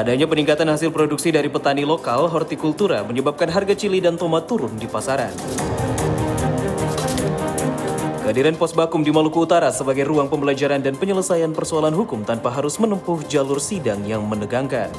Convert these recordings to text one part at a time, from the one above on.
Adanya peningkatan hasil produksi dari petani lokal hortikultura menyebabkan harga cili dan tomat turun di pasaran. Kehadiran Pos Bakum di Maluku Utara sebagai ruang pembelajaran dan penyelesaian persoalan hukum tanpa harus menempuh jalur sidang yang menegangkan.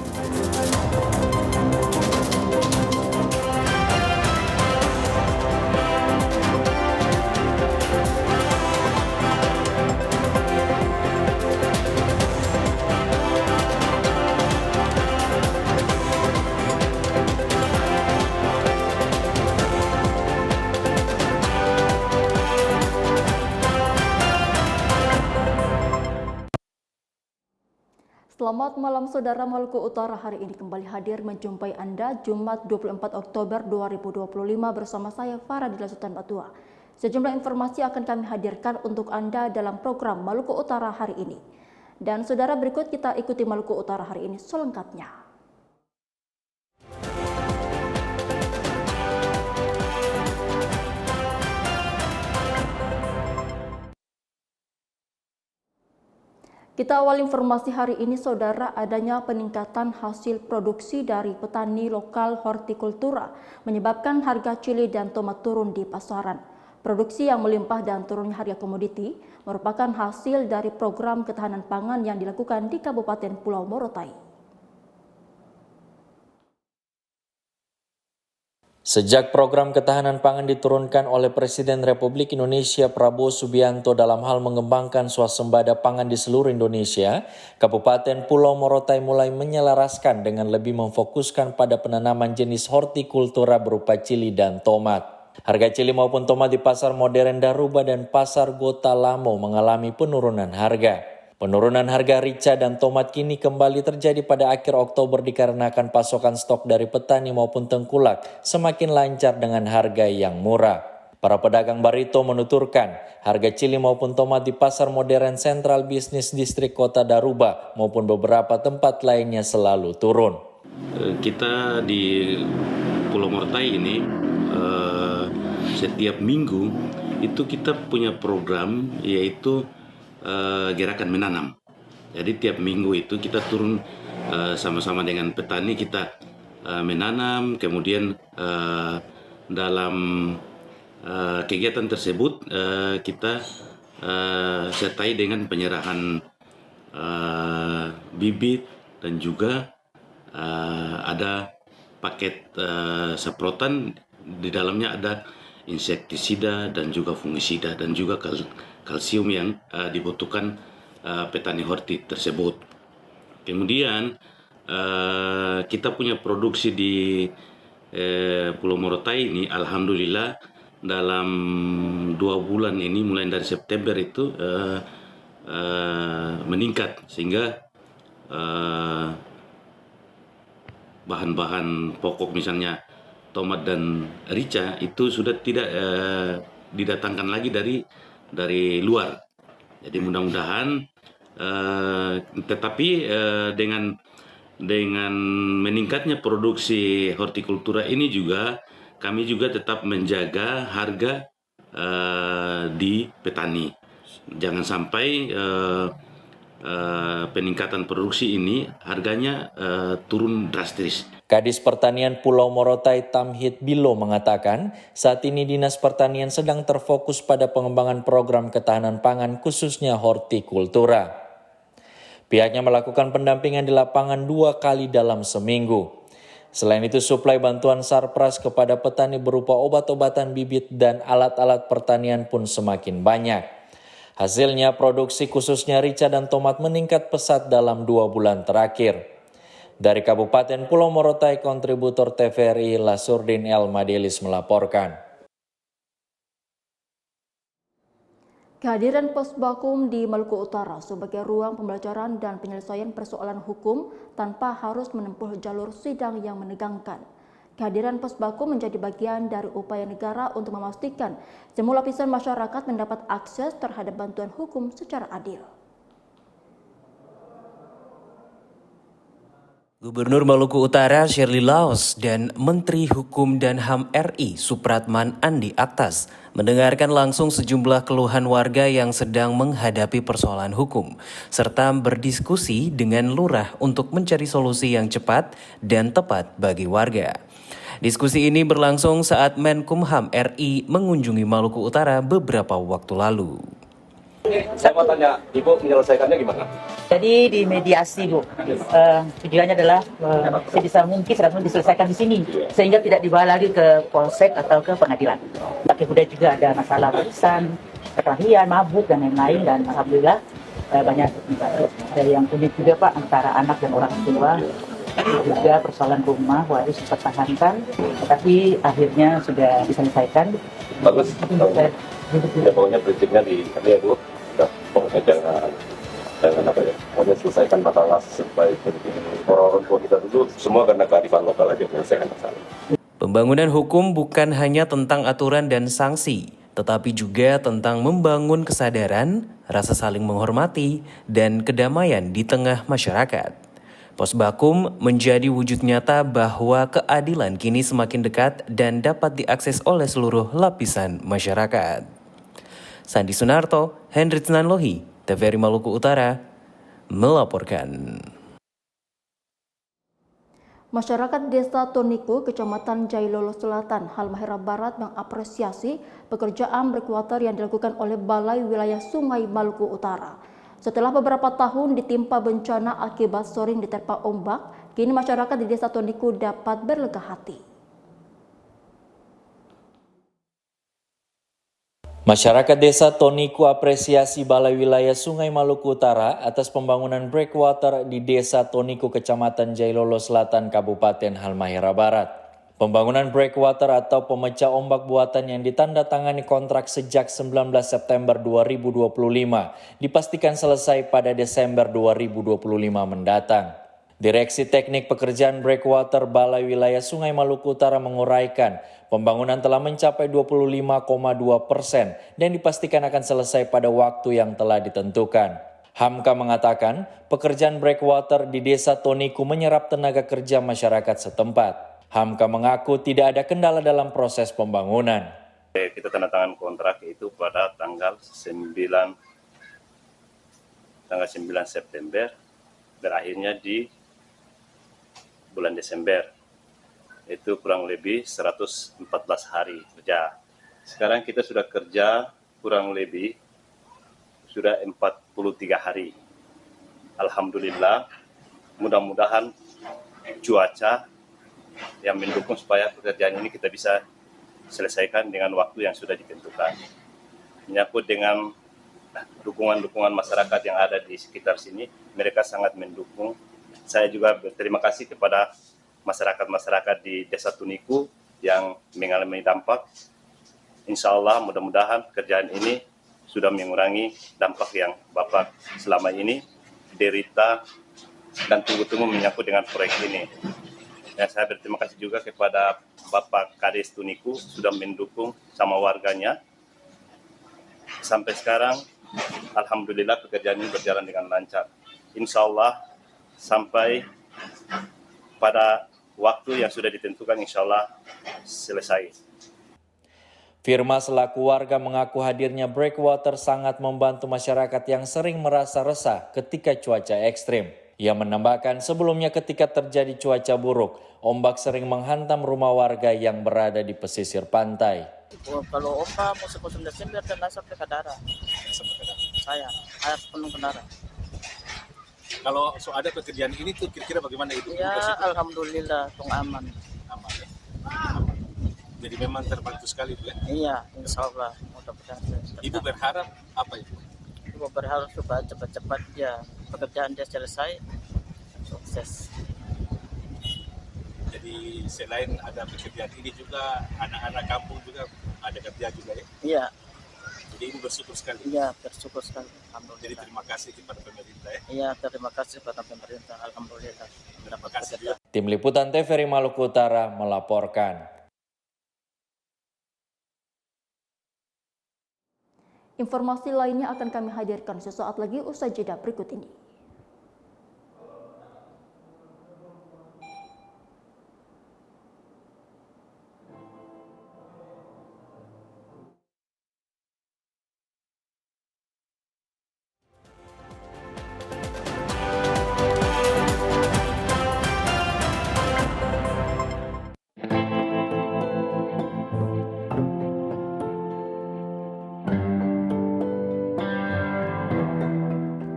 Selamat malam saudara. Maluku Utara hari ini kembali hadir menjumpai Anda Jumat 24 Oktober 2025 bersama saya Faradila Sultan Batua. Sejumlah informasi akan kami hadirkan untuk Anda dalam program Maluku Utara hari ini. Dan saudara, berikut kita ikuti Maluku Utara hari ini selengkapnya. Kita awal informasi hari ini saudara, adanya peningkatan hasil produksi dari petani lokal hortikultura menyebabkan harga cili dan tomat turun di pasaran. Produksi yang melimpah dan turunnya harga komoditi merupakan hasil dari program ketahanan pangan yang dilakukan di Kabupaten Pulau Morotai. Sejak program ketahanan pangan diturunkan oleh Presiden Republik Indonesia Prabowo Subianto dalam hal mengembangkan swasembada pangan di seluruh Indonesia, Kabupaten Pulau Morotai mulai menyelaraskan dengan lebih memfokuskan pada penanaman jenis hortikultura berupa cili dan tomat. Harga cili maupun tomat di pasar modern Daruba dan pasar Gota Lamo mengalami penurunan harga. Penurunan harga rica dan tomat kini kembali terjadi pada akhir Oktober dikarenakan pasokan stok dari petani maupun tengkulak semakin lancar dengan harga yang murah. Para pedagang barito menuturkan harga cili maupun tomat di pasar modern Central Business District Kota Daruba maupun beberapa tempat lainnya selalu turun. Kita di Pulau Morotai ini setiap minggu itu kita punya program yaitu gerakan menanam. Jadi tiap minggu itu kita turun sama-sama dengan petani, kita menanam. Kemudian dalam kegiatan tersebut kita sertai dengan penyerahan bibit dan juga ada paket semprotan. Di dalamnya ada insektisida dan juga fungisida dan juga kalsium yang dibutuhkan petani horti tersebut. Kemudian kita punya produksi di Pulau Morotai ini, alhamdulillah dalam 2 bulan ini mulai dari September itu meningkat sehingga bahan-bahan pokok misalnya tomat dan rica itu sudah tidak didatangkan lagi dari luar. Jadi mudah-mudahan tetapi dengan meningkatnya produksi hortikultura ini juga kami juga tetap menjaga harga di petani. Jangan sampai peningkatan produksi ini harganya turun drastis. Kadis Pertanian Pulau Morotai Tamhid Bilo mengatakan saat ini Dinas Pertanian sedang terfokus pada pengembangan program ketahanan pangan khususnya hortikultura. Pihaknya melakukan pendampingan di lapangan 2 kali dalam seminggu. Selain itu suplai bantuan sarpras kepada petani berupa obat-obatan bibit dan alat-alat pertanian pun semakin banyak. Hasilnya produksi khususnya rica dan tomat meningkat pesat dalam 2 bulan terakhir. Dari Kabupaten Pulau Morotai, kontributor TVRI Lasurdin El Madelis melaporkan. Kehadiran Pos Bakum di Maluku Utara sebagai ruang pembelajaran dan penyelesaian persoalan hukum tanpa harus menempuh jalur sidang yang menegangkan. Kehadiran Pos Bakum menjadi bagian dari upaya negara untuk memastikan semua lapisan masyarakat mendapat akses terhadap bantuan hukum secara adil. Gubernur Maluku Utara Shirley Laos dan Menteri Hukum dan HAM RI Supratman Andi Aktas mendengarkan langsung sejumlah keluhan warga yang sedang menghadapi persoalan hukum, serta berdiskusi dengan lurah untuk mencari solusi yang cepat dan tepat bagi warga. Diskusi ini berlangsung saat Menkumham RI mengunjungi Maluku Utara beberapa waktu lalu. Saya mau tanya, Ibu menyelesaikannya gimana? Jadi di mediasi, Bu. Tujuannya adalah sebisa mungkin diselesaikan di sini, sehingga tidak dibawa lagi ke polsek atau ke pengadilan. Kemudian juga ada masalah warisan, perkelahian, mabuk dan lain-lain, dan alhamdulillah banyak ada yang unik juga, Pak, antara anak dan orang tua. Juga persoalan rumah waris dipertahankan, tapi akhirnya sudah diselesaikan. Bagus. Ya, pokoknya prinsipnya di kami ya, Bu. Pokoknya jangan apa ya, pokoknya selesaikan masalah sebaik mungkin. Orang tua kita dulu semua karena kearifan lokal aja menyelesaikan masalah. Pembangunan hukum bukan hanya tentang aturan dan sanksi, tetapi juga tentang membangun kesadaran, rasa saling menghormati, dan kedamaian di tengah masyarakat. Posbakum menjadi wujud nyata bahwa keadilan kini semakin dekat dan dapat diakses oleh seluruh lapisan masyarakat. Sandi Sunarto, Hendrik Nanlohi, TVRI Maluku Utara, melaporkan. Masyarakat Desa Toniku, Kecamatan Jailolo Selatan, Halmahera Barat mengapresiasi pekerjaan breakwater yang dilakukan oleh Balai Wilayah Sungai Maluku Utara. Setelah beberapa tahun ditimpa bencana akibat sering diterpa ombak, kini masyarakat di Desa Toniku dapat berlega hati. Masyarakat Desa Toniku apresiasi Balai Wilayah Sungai Maluku Utara atas pembangunan breakwater di Desa Toniku, Kecamatan Jailolo Selatan, Kabupaten Halmahera Barat. Pembangunan breakwater atau pemecah ombak buatan yang ditandatangani kontrak sejak 19 September 2025 dipastikan selesai pada Desember 2025 mendatang. Direksi Teknik Pekerjaan Breakwater Balai Wilayah Sungai Maluku Utara menguraikan pembangunan telah mencapai 25,2% dan dipastikan akan selesai pada waktu yang telah ditentukan. Hamka mengatakan pekerjaan breakwater di Desa Toniku menyerap tenaga kerja masyarakat setempat. Hamka mengaku tidak ada kendala dalam proses pembangunan. Kita tanda tangan kontrak itu pada tanggal 9 September, berakhirnya di bulan Desember. Itu kurang lebih 114 hari kerja. Sekarang kita sudah kerja kurang lebih sudah 43 hari. Alhamdulillah, mudah-mudahan cuaca yang mendukung supaya pekerjaan ini kita bisa selesaikan dengan waktu yang sudah ditentukan. Menyangkut dengan dukungan-dukungan masyarakat yang ada di sekitar sini, mereka sangat mendukung. Saya juga berterima kasih kepada masyarakat-masyarakat di Desa Toniku yang mengalami dampak. Insya Allah mudah-mudahan pekerjaan ini sudah mengurangi dampak yang Bapak selama ini derita dan tunggu-tunggu menyangkut dengan proyek ini. Dan saya berterima kasih juga kepada Bapak Kades Toniku sudah mendukung sama warganya. Sampai sekarang, alhamdulillah pekerjaan ini berjalan dengan lancar. Insya Allah sampai pada waktu yang sudah ditentukan, insya Allah selesai. Firma selaku warga mengaku hadirnya breakwater sangat membantu masyarakat yang sering merasa resah ketika cuaca ekstrim. Ia menambahkan sebelumnya ketika terjadi cuaca buruk, ombak sering menghantam rumah warga yang berada di pesisir pantai. Kalau ombak musim Desember dan sampai ke darat. Saya air penuh ke darat. Kalau ada pekerjaan ini tuh kira-kira bagaimana Ibu? Ya, alhamdulillah, aman. Aman ya? Jadi memang terbantu sekali Bu ya? Iya, insya Allah. Mudah-mudahan. Ibu berharap apa Ibu? Ibu berharap supaya cepat-cepat ya pekerjaan dia selesai, sukses. Jadi selain ada pekerjaan ini juga anak-anak kampung juga ada kerja juga ya? Iya. Jadi Ibu bersyukur sekali? Iya, bersyukur sekali. Alhamdulillah. Jadi terima kasih kepada pemerintah ya? Iya, terima kasih kepada pemerintah. Alhamdulillah. Terima kasih juga. Tim Liputan TVRI Maluku Utara melaporkan. Informasi lainnya akan kami hadirkan sesaat lagi usai jeda berikut ini.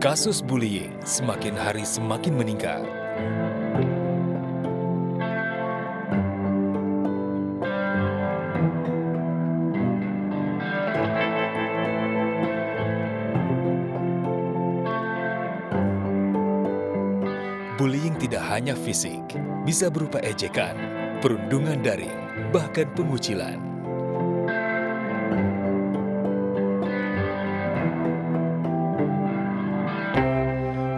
Kasus bullying semakin hari semakin meningkat. Bullying tidak hanya fisik, bisa berupa ejekan, perundungan daring, bahkan pengucilan.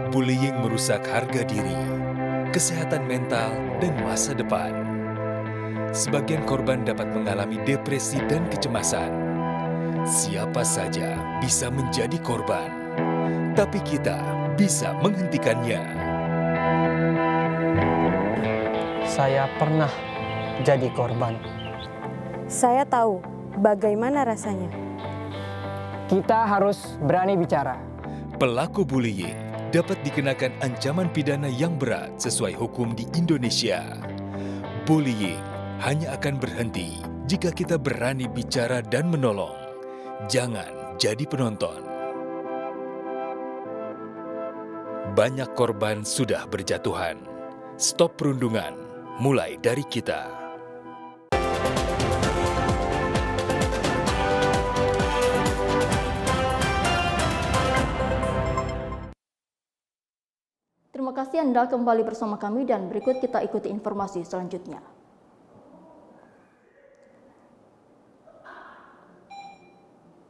Bullying merusak harga diri, kesehatan mental, dan masa depan. Sebagian korban dapat mengalami depresi dan kecemasan. Siapa saja bisa menjadi korban, tapi kita bisa menghentikannya. Saya pernah jadi korban. Saya tahu bagaimana rasanya. Kita harus berani bicara. Pelaku bullying dapat dikenakan ancaman pidana yang berat sesuai hukum di Indonesia. Bullying hanya akan berhenti jika kita berani bicara dan menolong. Jangan jadi penonton. Banyak korban sudah berjatuhan. Stop perundungan. Mulai dari kita. Terima kasih Anda kembali bersama kami dan berikut kita ikuti informasi selanjutnya.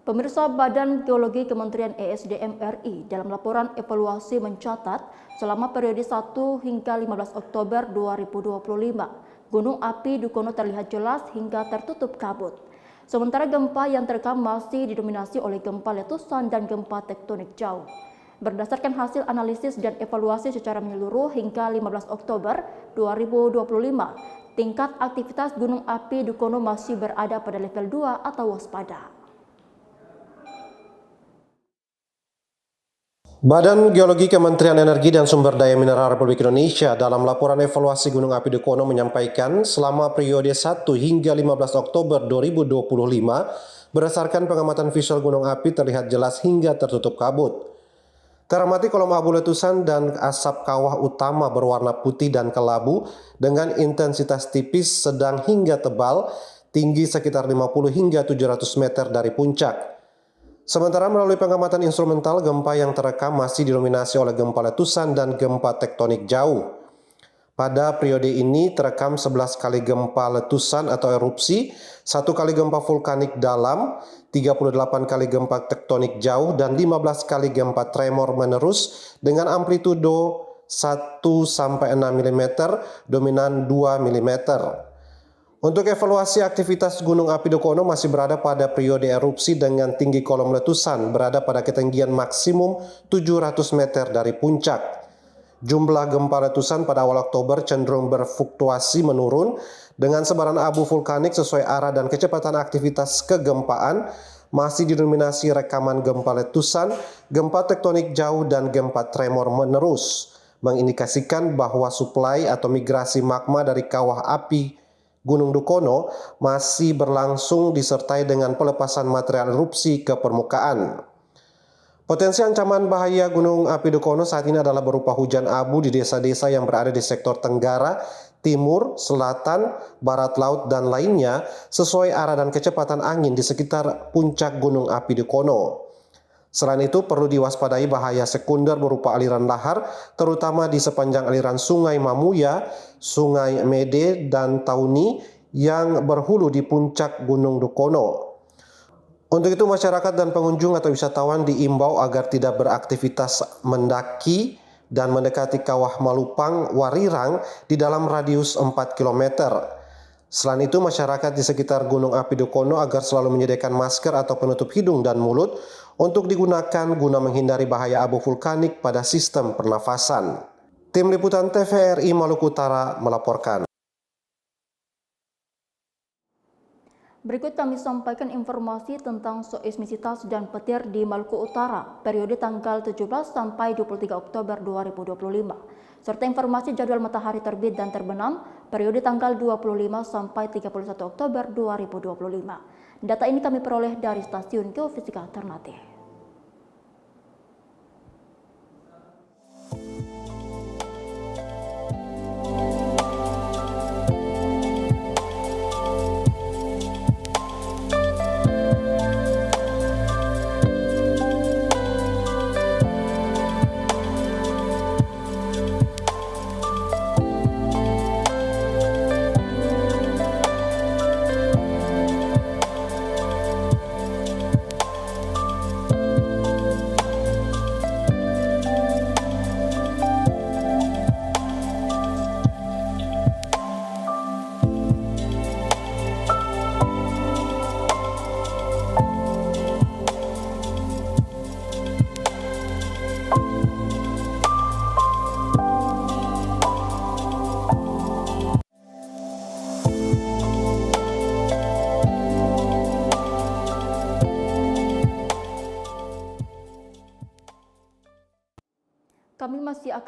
Pemirsa, Badan Geologi Kementerian ESDM RI dalam laporan evaluasi mencatat selama periode 1 hingga 15 Oktober 2025, Gunung Api Dukono terlihat jelas hingga tertutup kabut. Sementara gempa yang terekam masih didominasi oleh gempa letusan dan gempa tektonik jauh. Berdasarkan hasil analisis dan evaluasi secara menyeluruh hingga 15 Oktober 2025, tingkat aktivitas Gunung Api Dukono masih berada pada level 2 atau waspada. Badan Geologi Kementerian Energi dan Sumber Daya Mineral Republik Indonesia dalam laporan evaluasi Gunung Api Dukono menyampaikan selama periode 1 hingga 15 Oktober 2025, berdasarkan pengamatan visual gunung api terlihat jelas hingga tertutup kabut. Teramati kolom abu letusan dan asap kawah utama berwarna putih dan kelabu dengan intensitas tipis, sedang hingga tebal, tinggi sekitar 50 hingga 700 meter dari puncak. Sementara melalui pengamatan instrumental, gempa yang terekam masih didominasi oleh gempa letusan dan gempa tektonik jauh. Pada periode ini terekam 11 kali gempa letusan atau erupsi, 1 kali gempa vulkanik dalam, 38 kali gempa tektonik jauh, dan 15 kali gempa tremor menerus dengan amplitudo 1-6 mm, dominan 2 mm. Untuk evaluasi aktivitas Gunung Api Dukono masih berada pada periode erupsi dengan tinggi kolom letusan berada pada ketinggian maksimum 700 meter dari puncak. Jumlah gempa letusan pada awal Oktober cenderung berfluktuasi menurun dengan sebaran abu vulkanik sesuai arah dan kecepatan aktivitas kegempaan masih didominasi rekaman gempa letusan, gempa tektonik jauh, dan gempa tremor menerus, mengindikasikan bahwa suplai atau migrasi magma dari kawah api Gunung Dukono masih berlangsung disertai dengan pelepasan material erupsi ke permukaan. Potensi ancaman bahaya Gunung Api Dukono saat ini adalah berupa hujan abu di desa-desa yang berada di sektor tenggara, timur, selatan, barat laut, dan lainnya sesuai arah dan kecepatan angin di sekitar puncak Gunung Api Dukono. Selain itu, perlu diwaspadai bahaya sekunder berupa aliran lahar, terutama di sepanjang aliran Sungai Mamuya, Sungai Mede, dan Tauni yang berhulu di puncak Gunung Dukono. Untuk itu, masyarakat dan pengunjung atau wisatawan diimbau agar tidak beraktivitas mendaki dan mendekati kawah Malupang, Warirang di dalam radius 4 km. Selain itu, masyarakat di sekitar Gunung Api Dukono agar selalu menyediakan masker atau penutup hidung dan mulut untuk digunakan guna menghindari bahaya abu vulkanik pada sistem pernafasan. Tim Liputan TVRI Maluku Utara melaporkan. Berikut kami sampaikan informasi tentang seismisitas dan petir di Maluku Utara periode tanggal 17 sampai 23 Oktober 2025, serta informasi jadwal matahari terbit dan terbenam periode tanggal 25 sampai 31 Oktober 2025. Data ini kami peroleh dari Stasiun Geofisika Ternate.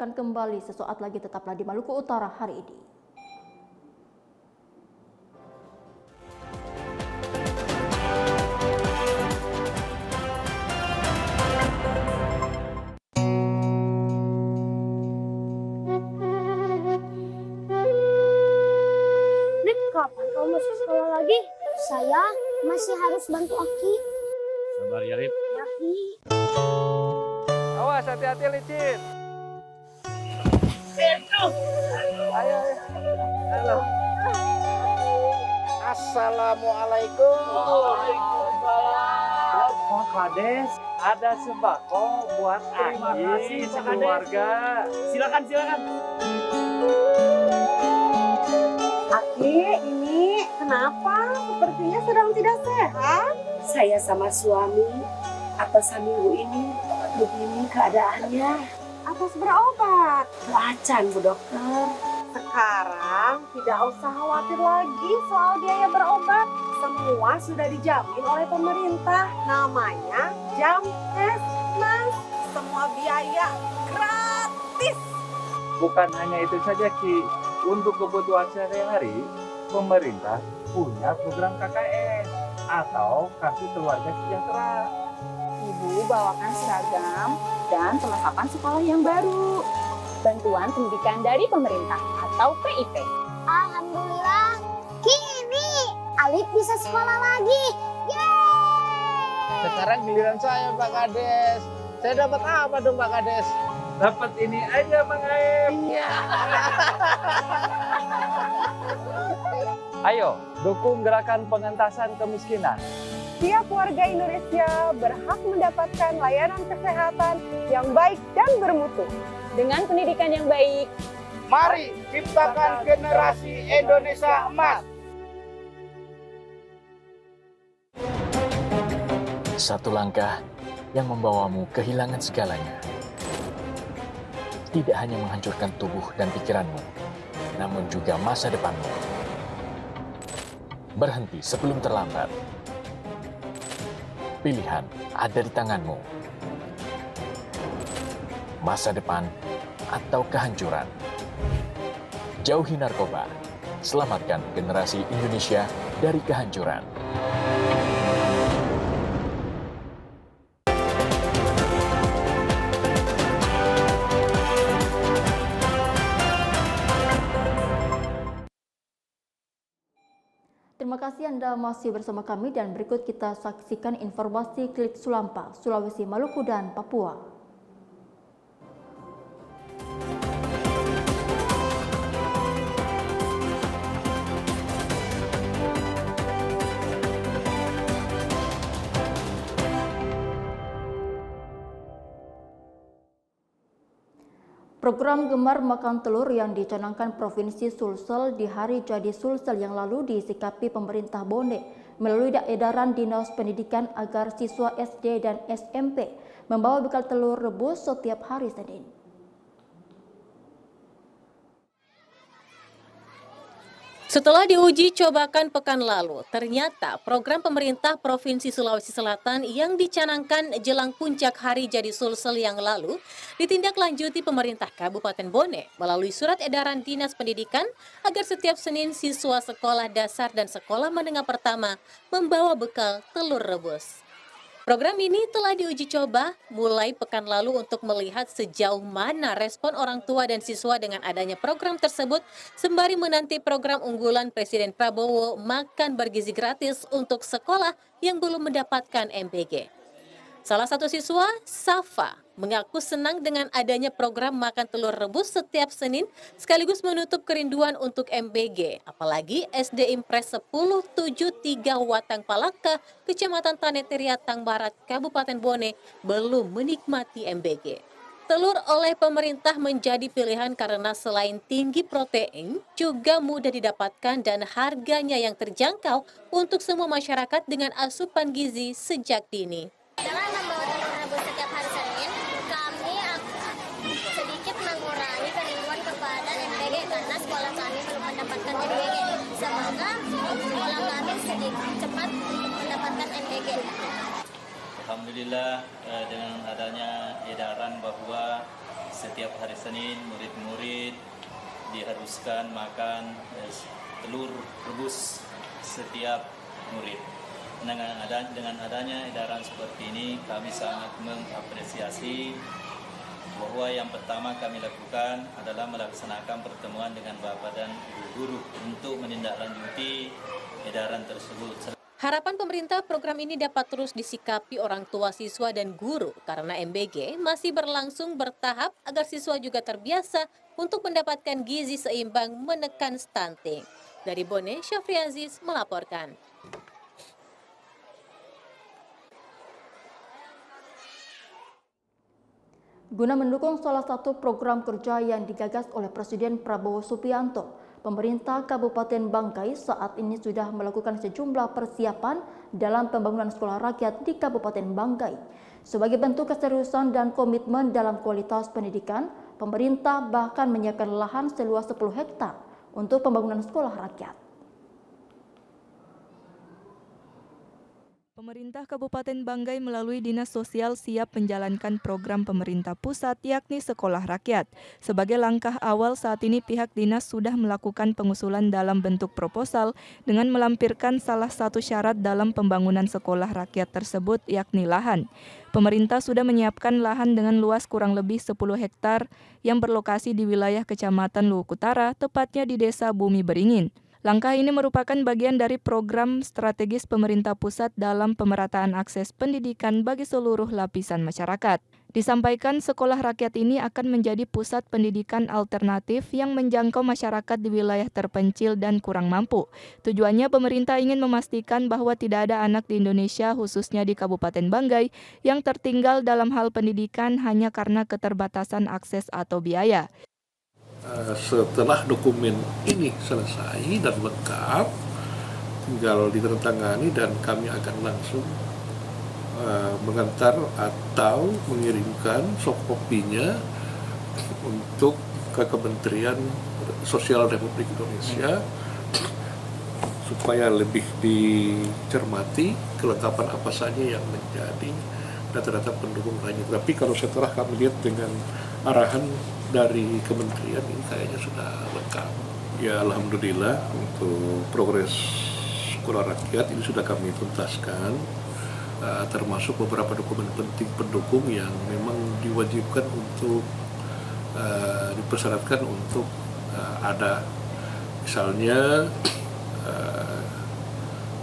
akan kembali sesaat lagi, tetaplah di Maluku Utara hari ini. Kapan kamu masuk sekolah lagi? Saya masih harus bantu Aki. Sabar ya, Rip. Ya, Ki. Awas, hati-hati licin. Ayo. Halo. Assalamualaikum. Waalaikumsalam. Pak Kades, ada sembako buat Aki sekeluarga. Silakan. Aki, ini kenapa? Sepertinya sedang tidak sehat. Saya sama suami atas minggu ini begini keadaannya. Atas berobat. Acan, Bu Dokter. Sekarang tidak usah khawatir lagi soal biaya berobat. Semua sudah dijamin oleh pemerintah. Namanya Jamkesmas. Semua biaya gratis. Bukan hanya itu saja, Ki. Untuk kebutuhan sehari-hari, pemerintah punya program KKS atau Kartu Keluarga Sejahtera. Ibu bawakan seragam dan perlengkapan sekolah yang baru. Bantuan pendidikan dari pemerintah atau PIP. Alhamdulillah, kini Alif bisa sekolah lagi. Yeay! Sekarang giliran saya, Pak Kades. Saya dapat apa dong, Pak Kades? Dapat ini aja, Bang Aib. Iya. Ayo, dukung gerakan pengentasan kemiskinan. Tiap warga Indonesia berhak mendapatkan layanan kesehatan yang baik dan bermutu. Dengan pendidikan yang baik, Mari ciptakan generasi Indonesia emas. Satu langkah yang membawamu kehilangan segalanya. Tidak hanya menghancurkan tubuh dan pikiranmu, namun juga masa depanmu. Berhenti sebelum terlambat. Pilihan ada di tanganmu. Masa depan atau kehancuran. Jauhi narkoba. Selamatkan generasi Indonesia dari kehancuran. Terima kasih Anda masih bersama kami dan berikut kita saksikan informasi Klik Sulampa, Sulawesi, Maluku, dan Papua. Program Gemar Makan Telur yang dicanangkan Provinsi Sulsel di Hari Jadi Sulsel yang lalu disikapi pemerintah Bone melalui edaran Dinas Pendidikan agar siswa SD dan SMP membawa bekal telur rebus setiap hari Senin. Setelah diuji cobakan pekan lalu, ternyata program pemerintah Provinsi Sulawesi Selatan yang dicanangkan jelang puncak Hari Jadi Sulsel yang lalu ditindaklanjuti pemerintah Kabupaten Bone melalui surat edaran Dinas Pendidikan agar setiap Senin siswa sekolah dasar dan sekolah menengah pertama membawa bekal telur rebus. Program ini telah diuji coba mulai pekan lalu untuk melihat sejauh mana respon orang tua dan siswa dengan adanya program tersebut sembari menanti program unggulan Presiden Prabowo makan bergizi gratis untuk sekolah yang belum mendapatkan MBG. Salah satu siswa, Safa, mengaku senang dengan adanya program makan telur rebus setiap Senin sekaligus menutup kerinduan untuk MBG, apalagi SD Impres 1073 Watang Palaka, Kecamatan Taneteria Tang Barat, Kabupaten Bone, belum menikmati MBG. Telur oleh pemerintah menjadi pilihan karena selain tinggi protein, juga mudah didapatkan dan harganya yang terjangkau untuk semua masyarakat dengan asupan gizi sejak dini. Dengan membawa telur rebus setiap hari Senin, kami sedikit mengurangi kerinduan kepada MBG karena sekolah kami belum mendapatkan MBG. Semoga sekolah kami sedikit cepat mendapatkan MBG. Alhamdulillah dengan adanya edaran bahwa setiap hari Senin murid-murid diharuskan makan telur rebus setiap murid. Dengan adanya edaran seperti ini, kami sangat mengapresiasi bahwa yang pertama kami lakukan adalah melaksanakan pertemuan dengan Bapak dan Ibu guru untuk menindaklanjuti edaran tersebut. Harapan pemerintah program ini dapat terus disikapi orang tua siswa dan guru karena MBG masih berlangsung bertahap agar siswa juga terbiasa untuk mendapatkan gizi seimbang menekan stunting. Dari Bone, Syafri Aziz melaporkan. Guna mendukung salah satu program kerja yang digagas oleh Presiden Prabowo Subianto, pemerintah Kabupaten Banggai saat ini sudah melakukan sejumlah persiapan dalam pembangunan sekolah rakyat di Kabupaten Banggai. Sebagai bentuk keseriusan dan komitmen dalam kualitas pendidikan, pemerintah bahkan menyiapkan lahan seluas 10 hektar untuk pembangunan sekolah rakyat. Pemerintah Kabupaten Banggai melalui Dinas Sosial siap menjalankan program pemerintah pusat yakni Sekolah Rakyat. Sebagai langkah awal saat ini pihak dinas sudah melakukan pengusulan dalam bentuk proposal dengan melampirkan salah satu syarat dalam pembangunan sekolah rakyat tersebut yakni lahan. Pemerintah sudah menyiapkan lahan dengan luas kurang lebih 10 hektar yang berlokasi di wilayah Kecamatan Luhuk Utara, tepatnya di Desa Bumi Beringin. Langkah ini merupakan bagian dari program strategis pemerintah pusat dalam pemerataan akses pendidikan bagi seluruh lapisan masyarakat. Disampaikan sekolah rakyat ini akan menjadi pusat pendidikan alternatif yang menjangkau masyarakat di wilayah terpencil dan kurang mampu. Tujuannya pemerintah ingin memastikan bahwa tidak ada anak di Indonesia khususnya di Kabupaten Banggai yang tertinggal dalam hal pendidikan hanya karena keterbatasan akses atau biaya. Setelah dokumen ini selesai dan lengkap, tinggal ditandatangani dan kami akan langsung mengantar atau mengirimkan soft copy-nya untuk ke Kementerian Sosial Republik Indonesia supaya lebih dicermati kelengkapan apa saja yang menjadi data-data pendukung lainnya. Tapi kalau setelah kami lihat dengan arahan dari kementerian ini kayaknya sudah lengkap. Ya alhamdulillah untuk progres sekolah rakyat ini sudah kami tuntaskan, termasuk beberapa dokumen penting pendukung yang memang diwajibkan untuk dipersyaratkan untuk ada, misalnya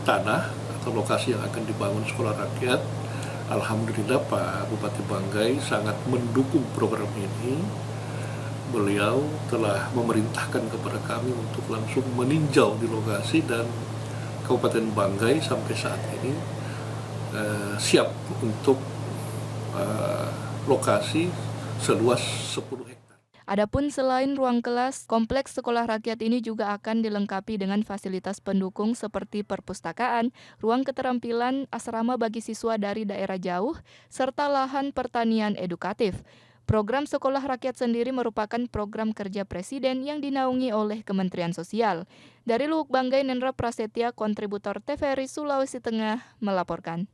tanah atau lokasi yang akan dibangun sekolah rakyat. Alhamdulillah Pak Bupati Banggai sangat mendukung program ini. Beliau telah memerintahkan kepada kami untuk langsung meninjau di lokasi dan Kabupaten Banggai sampai saat ini siap untuk lokasi seluas 10 hektar. Adapun selain ruang kelas, kompleks sekolah rakyat ini juga akan dilengkapi dengan fasilitas pendukung seperti perpustakaan, ruang keterampilan, asrama bagi siswa dari daerah jauh, serta lahan pertanian edukatif. Program Sekolah Rakyat sendiri merupakan program kerja Presiden yang dinaungi oleh Kementerian Sosial. Dari Luhuk Banggai, Nendra Prasetya, kontributor TVRI Sulawesi Tengah, melaporkan.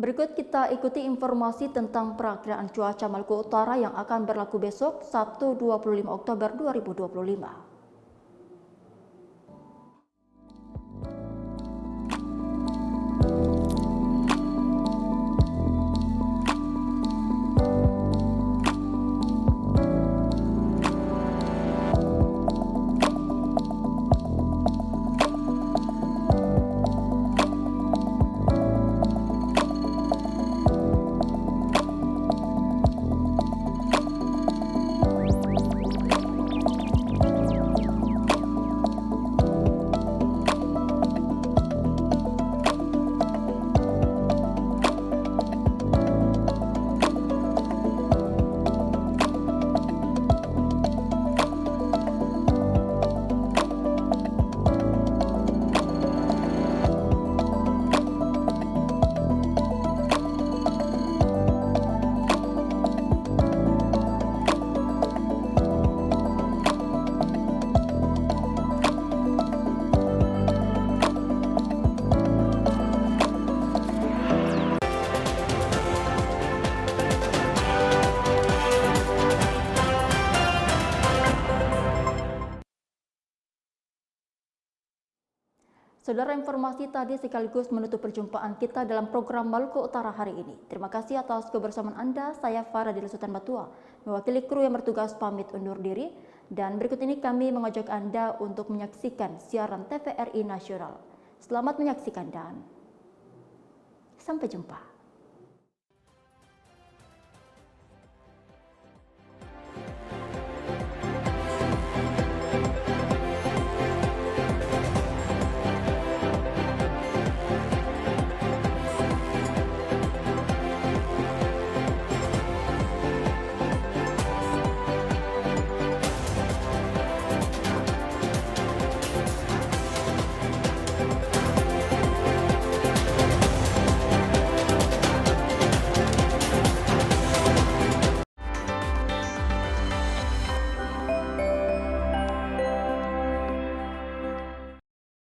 Berikut kita ikuti informasi tentang perakiraan cuaca Maluku Utara yang akan berlaku besok, Sabtu 25 Oktober 2025. Saudara, informasi tadi sekaligus menutup perjumpaan kita dalam program Maluku Utara hari ini. Terima kasih atas kebersamaan Anda. Saya Farah di Sultan Batua, mewakili kru yang bertugas pamit undur diri. Dan berikut ini kami mengajak Anda untuk menyaksikan siaran TVRI Nasional. Selamat menyaksikan dan sampai jumpa.